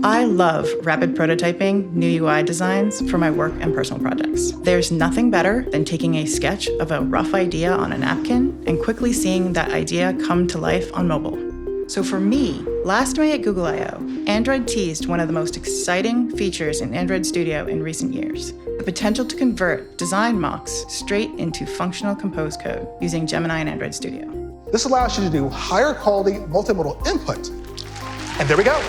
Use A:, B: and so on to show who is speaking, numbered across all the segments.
A: I love rapid prototyping new UI designs for my work and personal projects. There's nothing better than taking a sketch of a rough idea on a napkin and quickly seeing that idea come to life on mobile. So for me, last May at Google I/O, Android teased one of the most exciting features in Android Studio in recent years, the potential to convert design mocks straight into functional compose code using Gemini and Android Studio.
B: This allows you to do higher quality multimodal input. And there we go.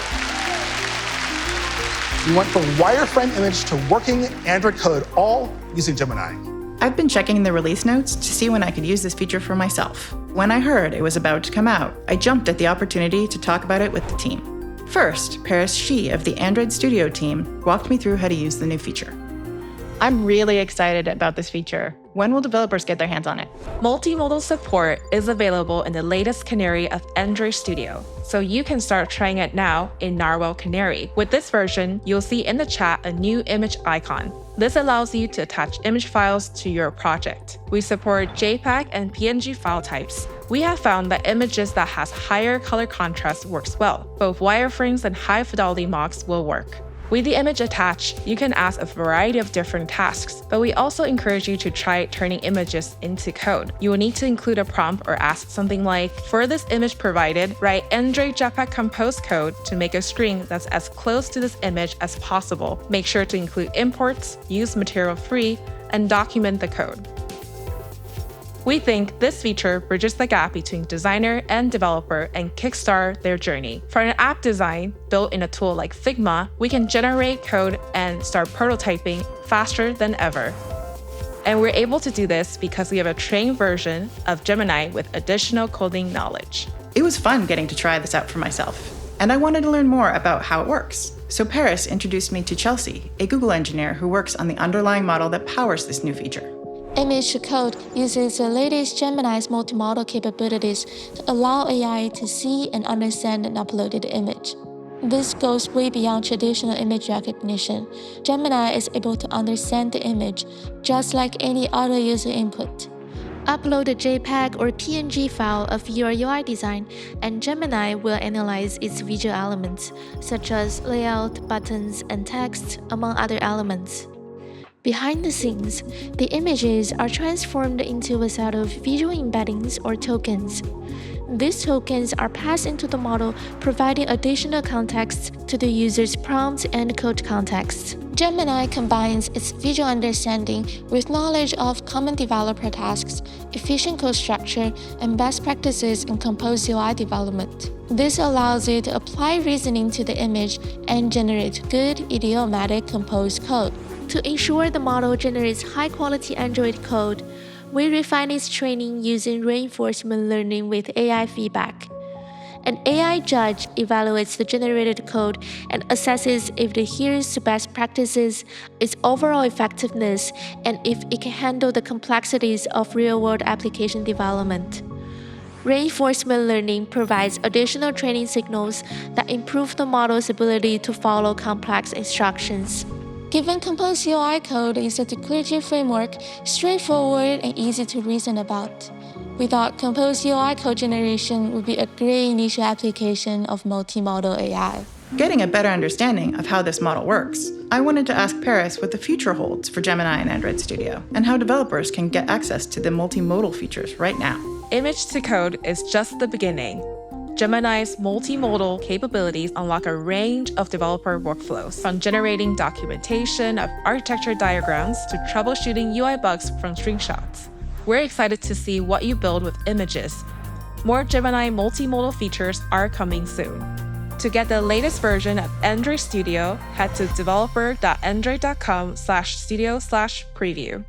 B: We went from wireframe image to working Android code, all using Gemini.
A: I've been checking the release notes to see when I could use this feature for myself. When I heard it was about to come out, I jumped at the opportunity to talk about it with the team. First, Paris Shi of the Android Studio team walked me through how to use the new feature. I'm really excited about this feature. When will developers get their hands on it?
C: Multimodal support is available in the latest Canary of Android Studio, so you can start trying it now in Narwhal Canary. With this version, you'll see in the chat a new image icon. This allows you to attach image files to your project. We support JPEG and PNG file types. We have found that images that has higher color contrast works well. Both wireframes and high-fidelity mocks will work. With the image attached, you can ask a variety of different tasks, but we also encourage you to try turning images into code. You will need to include a prompt or ask something like, for this image provided, write Android Jetpack compose code to make a screen that's as close to this image as possible. Make sure to include imports, use material free, and document the code. We think this feature bridges the gap between designer and developer and kickstart their journey. For an app design built in a tool like Figma, we can generate code and start prototyping faster than ever. And we're able to do this because we have a trained version of Gemini with additional coding knowledge.
A: It was fun getting to try this out for myself, and I wanted to learn more about how it works. So Paris introduced me to Chelsea, a Google engineer who works on the underlying model that powers this new feature.
D: Image to Code uses the latest Gemini's multimodal capabilities to allow AI to see and understand an uploaded image. This goes way beyond traditional image recognition. Gemini is able to understand the image just like any other user input. Upload a JPEG or PNG file of your UI design, and Gemini will analyze its visual elements, such as layout, buttons, and text, among other elements. Behind the scenes, the images are transformed into a set of visual embeddings or tokens. These tokens are passed into the model, providing additional context to the user's prompts and code context. Gemini combines its visual understanding with knowledge of common developer tasks, efficient code structure, and best practices in Compose UI development. This allows it to apply reasoning to the image and generate good, idiomatic Compose code. To ensure the model generates high-quality Android code, we refine its training using reinforcement learning with AI feedback. An AI judge evaluates the generated code and assesses if it adheres to best practices, its overall effectiveness, and if it can handle the complexities of real-world application development. Reinforcement learning provides additional training signals that improve the model's ability to follow complex instructions. Given Compose UI code is a declarative framework, straightforward and easy to reason about. We thought Compose UI code generation would be a great initial application of multimodal AI.
A: Getting a better understanding of how this model works, I wanted to ask Paris what the future holds for Gemini and Android Studio, and how developers can get access to the multimodal features right now.
C: Image to Code is just the beginning. Gemini's multimodal capabilities unlock a range of developer workflows, from generating documentation of architecture diagrams to troubleshooting UI bugs from screenshots. We're excited to see what you build with images. More Gemini multimodal features are coming soon. To get the latest version of Android Studio, head to developer.android.com/studio/preview.